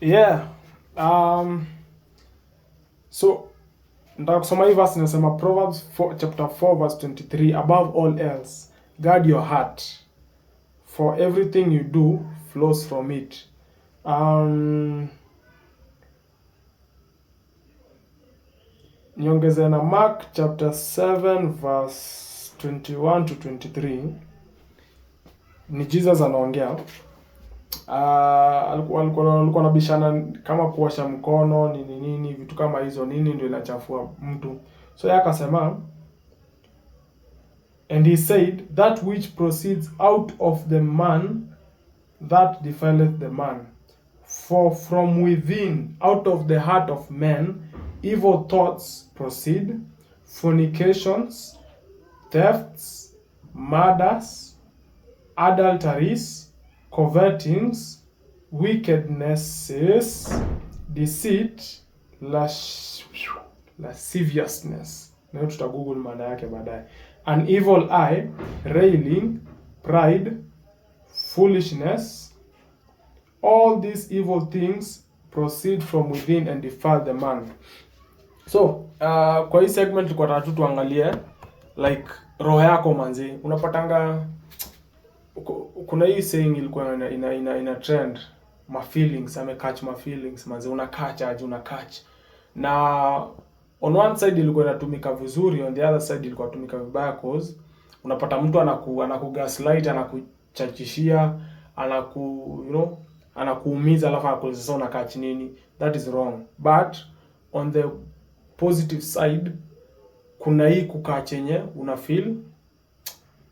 Yeah. Um, so nataka kusoma hii verse inasema Proverbs 4, chapter 4 verse 23, above all else guard your heart for everything you do flows from it. Niongeze na Mark chapter 7 verse 21 to 23. Ni Jesus anaongea. Alikuwa nabishana kama kuosha mkono nini vitu kama hizo, nini ndio inachafua mtu. So yeye akasema, and he said, that which proceeds out of the man, that defileth the man. For from within, out of the heart of man, evil thoughts proceed, fornications, thefts, murders, adulteries, covetings, wickednesses, deceit, lasciviousness. Na hiyo tutagoogle maana yake baadaye. An evil eye, railing, pride, foolishness. All these evil things proceed from within and defile the man. So, kwa hii segment tulikuwa tunataka tuangalie like roho yako manzi. Unapatanga kuna hii saying ilikuwa ina trend, my feelings, catch my feelings manzi, una catch. Na on one side ilikuwa inatumika vizuri, on the other side ilikuwa inatumika vibaya, cause unapata mtu anakugaslight, anakuchachishia, anakuumiza alafu anakuuliza sasa unakaa nini. That is wrong. But on the positive side kuna hii kukaa chenye una feel,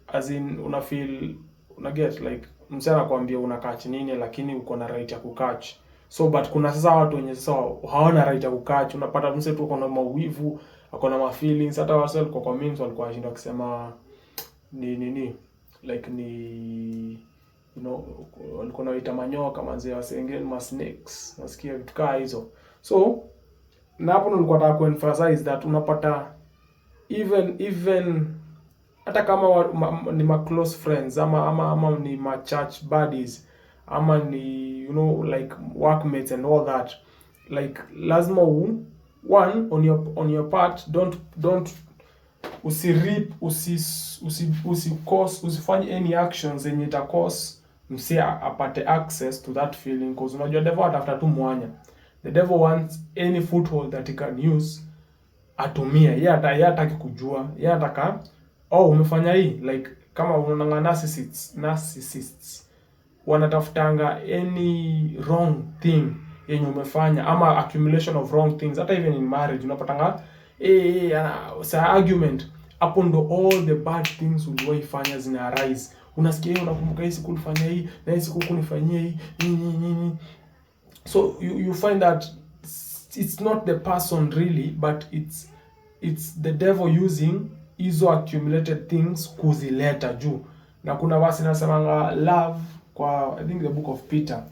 as in una feel, una get like msana anakuambia unakaa nini lakini uko na right ya kukach. So but kuna sasa watu wenye sasa hawana right ya kukach. Unapata mse tu uko na mauvivu, uko na ma feelings. Hata wase kwa comments walikuwa washinda kusema ni like ni walikuwa wanaita manyoka manzi, wasengeni ma snakes, nasikia vitu kama hizo. So na hapo nilikuwa nataka kuemphasize that unapata even hata kama ni ma close friends ama ni ma church buddies ama ni like workmates and all that, like lazima one on your part don't usifanye any actions zenye ita cause msi apate access to that feeling, because unajua devil atafuta tu mwanya. The devil wants any foothold that he can use atumie. Yeye hataki kujua, yeye ataka umefanya hii, like kama unaona narcissists wanatafutanga any wrong thing yenye umefanya ama accumulation of wrong things. Hata even in marriage unapatanga argument hapo ndo all the bad things uliwaifanya zina arise. Unasikia hiyo, unakumbuka hii siku ulifanya hii na hii siku kunifanyia hii nini. So you find that it's not the person really, but it's the devil using hizo accumulated things kuzileta juu. Na kuna verse inasemanga love, kwa I think the book of Peter,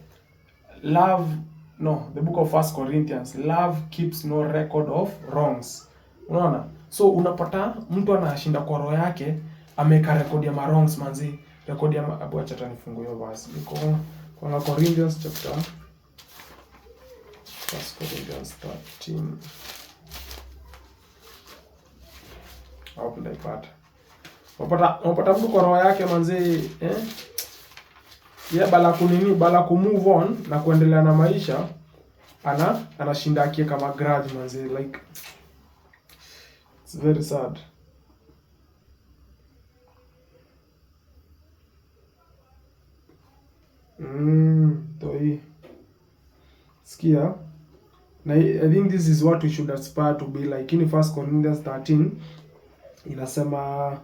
the book of 1 Corinthians, love keeps no record of wrongs. Unaona? So unapata mtu anashinda kwa roho yake ameka record ya wrongs manzi, record ya abu. Acha tanifungue hiyo verse. Niko kwa Corinthians chapter 1 Corinthians 13. Hapo ndaipata. Unapata mtu kwa roho yake manzi, bala ku move on na kuendelea na maisha, anashinda akie kama grudge manzi, like it's very sad. Toi sikia, na I think this is what we should aspire to be like. In 1 Corinthians 13 inasema,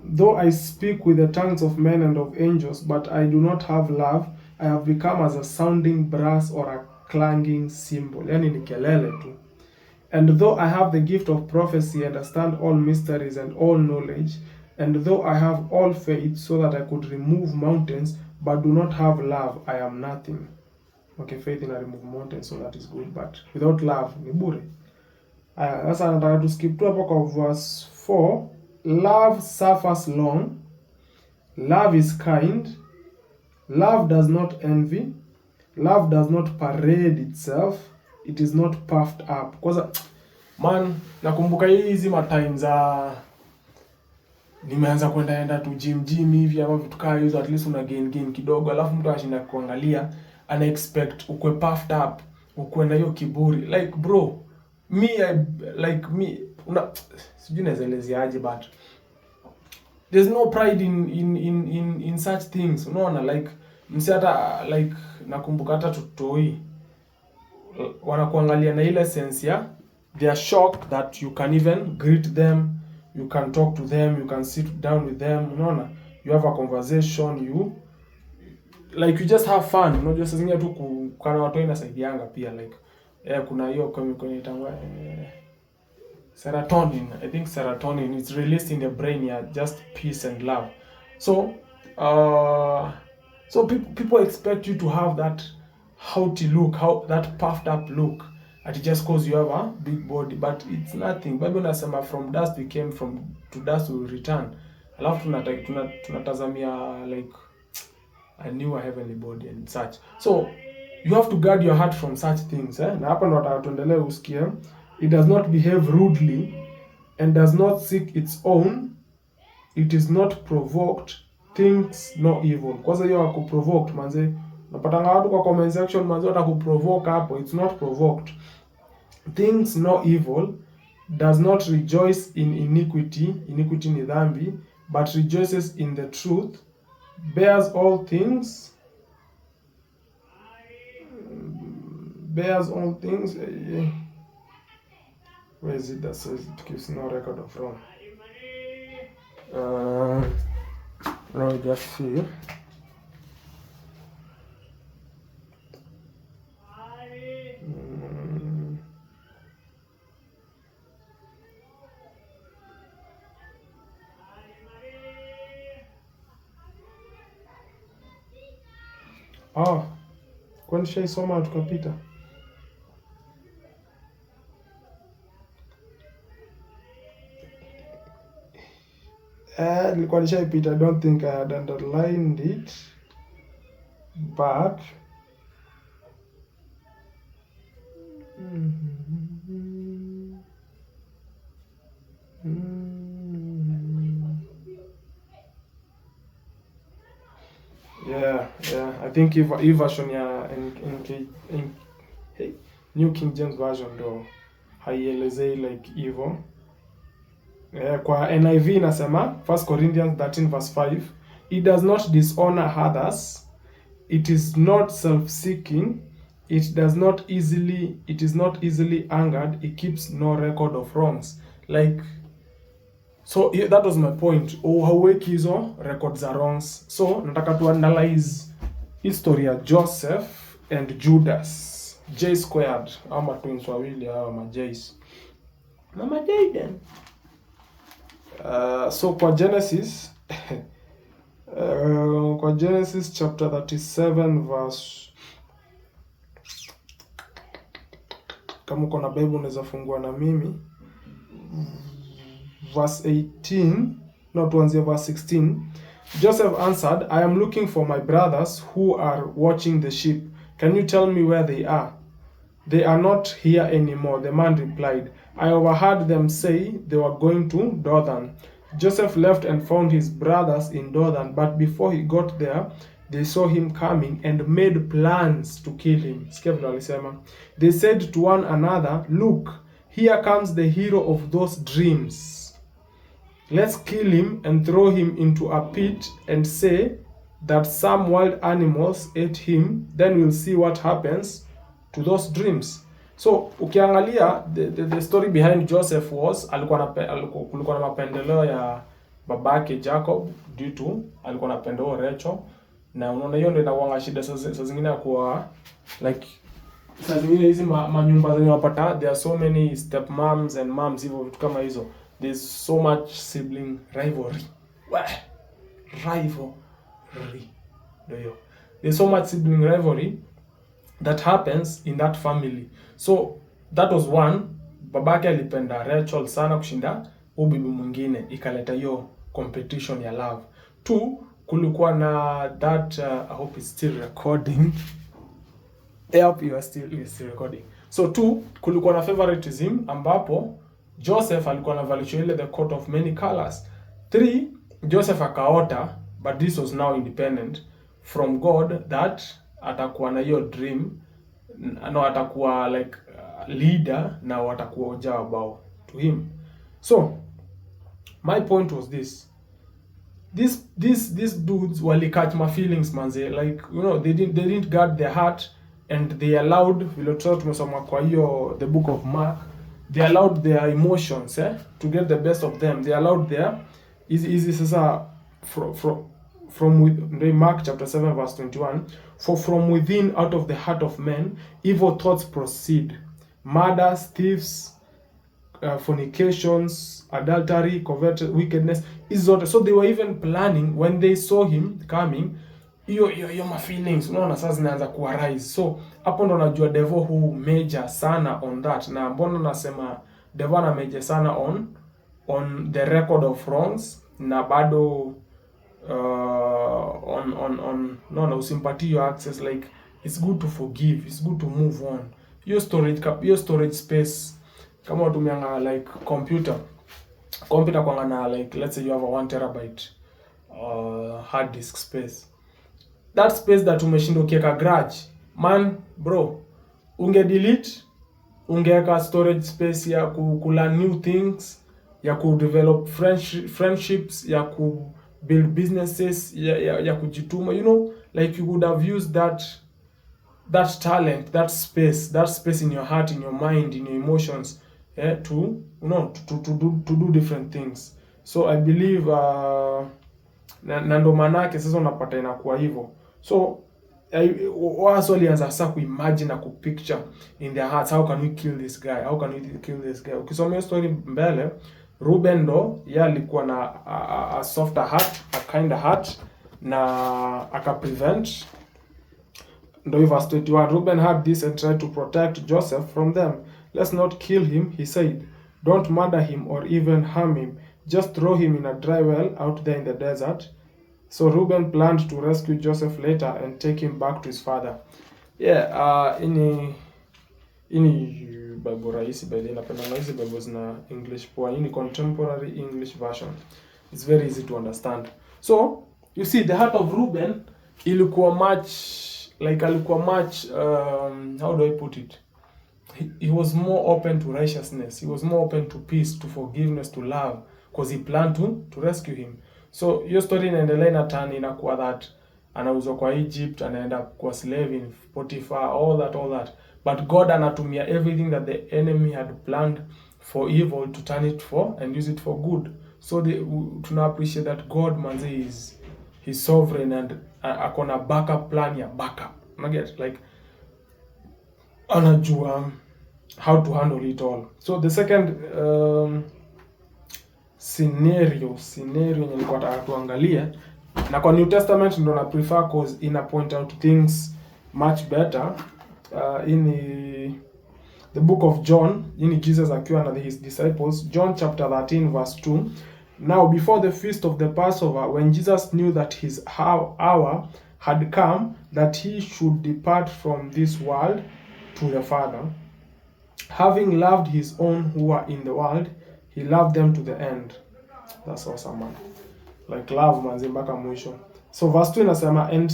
though I speak with the tongues of men and of angels, but I do not have love, I have become as a sounding brass or a clanging cymbal. Yani ni kelele tu. And though I have the gift of prophecy, understand all mysteries and all knowledge, and though I have all faith so that I could remove mountains, but do not have love, I am nothing. Okay, faith in a remove mountains, so that is good, but without love ni bure. Sasa nataka tu skip tu hapo kwa verse 4. Love suffers long, love is kind, love does not envy, Love does not parade itself, it is not puffed up. Kwanza man, nakumbuka hizi matime za nimeanza kwenda tu gym hivi ama vitu kama hizo, at least una gain kidogo, alafu mtu ashinda kuangalia, ana expect ukwe puffed up, ukwe na hiyo kiburi. Like bro, sijui naelezeaje, but there's no pride in such things. Unaona, like msi hata like nakumbuka hata tutoi wanakuangalia na ile sense ya they are shocked that you can even greet them, you can talk to them, you can sit down with them. Unaona, you have a conversation, you just have fun. Unajua sasa zingine tu kukana watu inasaidianga pia, like kuna hiyo kwenye itangwa serotonin. I think serotonin is released in the brain, yeah, just peace and love. So people expect you to have that haughty look, that puffed up look, at just cause you have a big body, but it's nothing. Bible nasema from dust we came, to dust we will return. Alafu tunatazamia like a new heavenly body and such. So you have to guard your heart from such things, na hapa ndo tuendelee usikie. It does not behave rudely and does not seek its own, it is not provoked, thinks no evil. Kwanza hiyo hakuprovoked manze, napatanga watu kwa comment section manze watakuprovoke hapo. It's not provoked, thinks no evil, does not rejoice in iniquity ni dhambi, but rejoices in the truth, bears all things, where is it that says it keeps no record of wrong? Let me just see. Kwani shaisoma tukapita? Nilikuwa nishaipita. I don't think I had underlined it, but yeah, I think hii version ya New King James version ndo haielezei like hivyo. Kwa NIV inasema 1 Corinthians 13 verse 5, it does not dishonor others, it is not self-seeking, it is not easily angered, it keeps no record of wrongs. Like, so that was my point. Hauweki hizo records za wrongs. So nataka tu analyze history ya Joseph and Judas, J squared, ama twins wawili hawa ma J's. Mama Jaden. So kwa Genesis chapter 37 verse, kama uko na Bible unaweza fungua na mimi, verse 18, no, tuanzie verse 16. Joseph answered, I am looking for my brothers who are watching the sheep. Can you tell me where they are? They are not here anymore. The man replied, I overheard them say they were going to Dothan. Joseph left and found his brothers in Dothan, but before he got there, they saw him coming and made plans to kill him. They said to one another, look, here comes the hero of those dreams. Let's kill him and throw him into a pit and say that some wild animals ate him. Then we'll see what happens to those dreams. So ukiangalia the story behind Joseph was kulikuwa na mapendeleo ya babake Jacob due to alikuwa anapenda Rachel, na unaona hiyo ndio inakuanga shida saa zingine kwa like saa zingine hizi manyumba zenye wapata, there are so many step moms and moms, hivyo vitu kama hizo, there's so much sibling rivalry. There's so much sibling rivalry that happens in that family. So that was one, babake alipenda Rachel sana kushinda bibi mwingine, ikaleta hiyo competition ya love. Two, kulikuwa na that I hope it's still recording. Yep, you are still recording. So 2, kulikuwa na favoritism ambapo Joseph alikuwa anavalishwa ile the coat of many colors. 3, Joseph akaota, but this was now independent from God, that atakuwa na hiyo dream, no, atakuwa like leader na watakuwa ujao bao to him. So my point was this: these dudes wali catch my feelings manze, like you know, they didn't guard their heart, and they allowed, vile tumesoma kwa hiyo the book of Mark, they allowed their emotions to get the best of them. They allowed their easy sasa from within, Mark chapter 7 verse 21, for from within, out of the heart of men, evil thoughts proceed: murders, thieves, fornications, adultery, covetous, wickedness, is zote. So they were even planning when they saw him coming, hiyo my feelings, unaona sasa zinaanza kuwa rise. So hapo ndo najua devil who major sana on that. Na mbona nasema devil ana major sana on the record of wrongs, na bado on no usimpatie your access. Like it's good to forgive, it's good to move on. Your storage space, kama utumianga like computer kwa na like, let's say you have a 1 terabyte hard disk space, that space that umeshinda ukiweka grudge, man bro, unge delete, ungeweka storage space ya learn new things, ya develop friendships, ya build businesses, ya kujituma, you know, like you would have used that talent, that space in your heart, in your mind, in your emotions, to you know, to do different things. So I believe na ndo manake sasa unapata inakuwa hivyo. So watu walianza sasa kuimagine na kupicture in their hearts, how can we kill this guy, how can we kill this guy. Ukisoma story mbele, Ruben ndo yeye alikuwa na a softer heart, a kinder heart, na aka prevent. Ndo verse 21, Ruben had this and tried to protect Joseph from them. Let's not kill him, he said. Don't murder him or even harm him. Just throw him in a dry well out there in the desert. So Reuben planned to rescue Joseph later and take him back to his father. Yeah, ini Bible rahisi bali napenda hizi Bibles na English poa. Ini contemporary English version. It's very easy to understand. So, you see, the heart of Reuben ilikuwa much how do I put it? He was more open to righteousness. He was more open to peace, to forgiveness, to love, because he planned to rescue him. So your story inaendelea na turn inakuwa that anauzwa kwa Egypt, anaenda kwa slave in Potiphar, all that. But God anatumia everything that the enemy had planned for evil to turn it for and use it for good. So tuna appreciate that God manzi he's sovereign, and akona backup plan ya backup. Unaget, like anajua how to handle it all. So the second scenario nilikuwa nataka tuangalie, na kwa New Testament ndo na prefer cause ina point out things much better. In the book of John, Jesus akiwa na his disciples, John chapter 13 verse 2. Now before the feast of the Passover, when Jesus knew that his hour had come, that he should depart from this world to the Father, having loved his own who were in the world, he loved them to the end. That's awesome, man. Like love manzi mpaka mwisho. So verse 2 inasema, and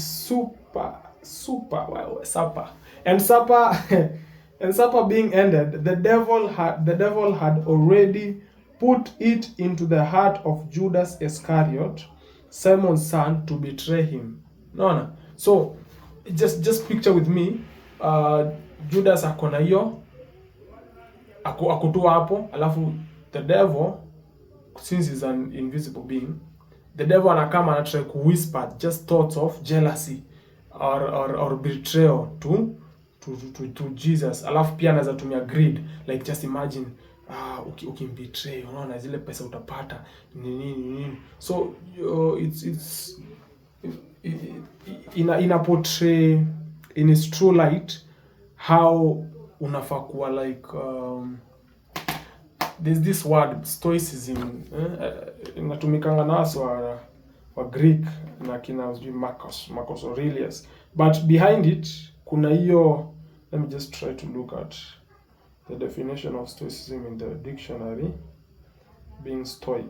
supper being ended, the devil had already put it into the heart of Judas Iscariot, Simon's son, to betray him. No. So just picture with me, Judas akona hiyo akutua hapo, alafu the devil, since he's an invisible being, the devil anakama and try to whisper just thoughts of jealousy or betrayal to Jesus. Alafu pia anaweza tumia greed, like just imagine ukimbetray, unaona zile pesa utapata nini. So it's ina portray in its true light how unafaa kuwa like there's this word stoicism, inatumikanga naso wa Greek na kina Marcus Aurelius, but behind it kuna hiyo Let me just try to look at the definition of stoicism in the dictionary. Being stoic.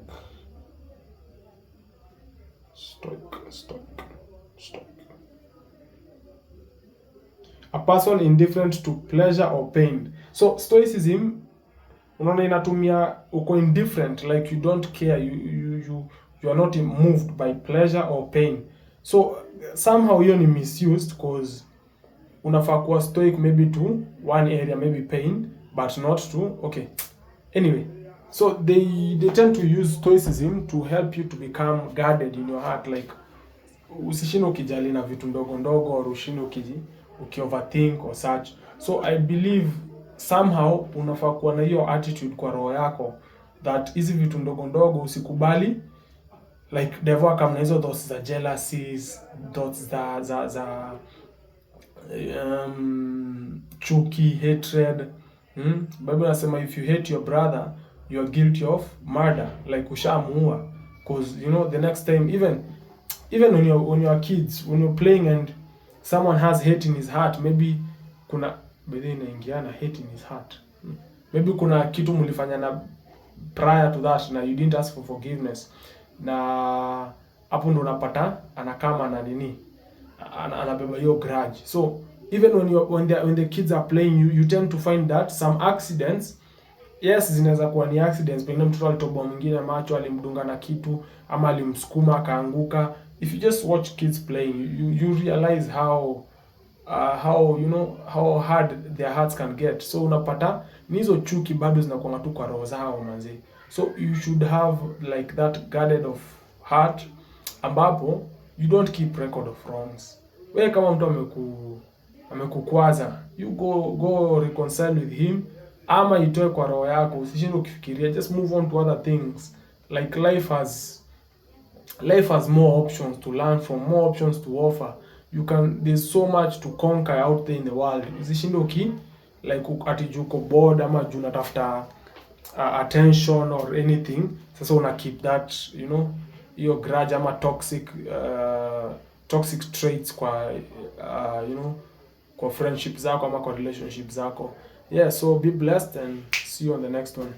Stoic. A person indifferent to pleasure or pain. So stoicism, unaona inatumia uko indifferent, like you don't care, you are not moved by pleasure or pain. So somehow hiyo ni misused, because unafaa kuwa stoic maybe to one area, maybe pain, but not to, okay, anyway. So they tend to use stoicism to help you to become guarded in your heart, like usishinde ukijali na vitu ndogo ndogo, or ushinde overthink or such. So I believe somehow unafaa kuwa na hiyo attitude kwa roho yako, that hizi vitu ndogo ndogo usikubali, like devil kama na hizo thoughts za jealousies, thoughts za chuki, hatred. Bible inasema if you hate your brother you are guilty of murder, like ushamuua. Because you know the next time, even when you're kids, when you're playing and someone has hate in his heart, maybe kuna bedhi inaingiana hate in his heart, maybe kuna kitu mlifanya na prior to that na you didn't ask for forgiveness, na hapo ndo unapata anakama na nini, anabeba hiyo grudge. So even when the kids are playing, you tend to find that some accidents, yes, zinaweza kuwa ni accidents, pengine mtoto alitoboa mwingine macho, alimdunga na kitu, ama alimsukuma akaanguka. If you just watch kids playing, you realize how you know how hard their hearts can get. So unapata ni hizo chuki bado zinakuwa tu kwa roho zao manzi. So you should have like that guarded of heart, ambapo you don't keep record of wrongs. Wewe kama mtu amekukwaza, you go reconcile with him, ama itoe kwa roho yako, usishinde ukifikiria, just move on to other things. Like life has more options to learn from, more options to offer. There's so much to conquer out there in the world. Usishinde like atijuko bored, ama juu unatafuta attention or anything, sasa una keep that, you know, hiyo grudge ama toxic traits kwa you know, kwa friendship zako ama kwa relationship zako. Yeah, so be blessed and see you on the next one.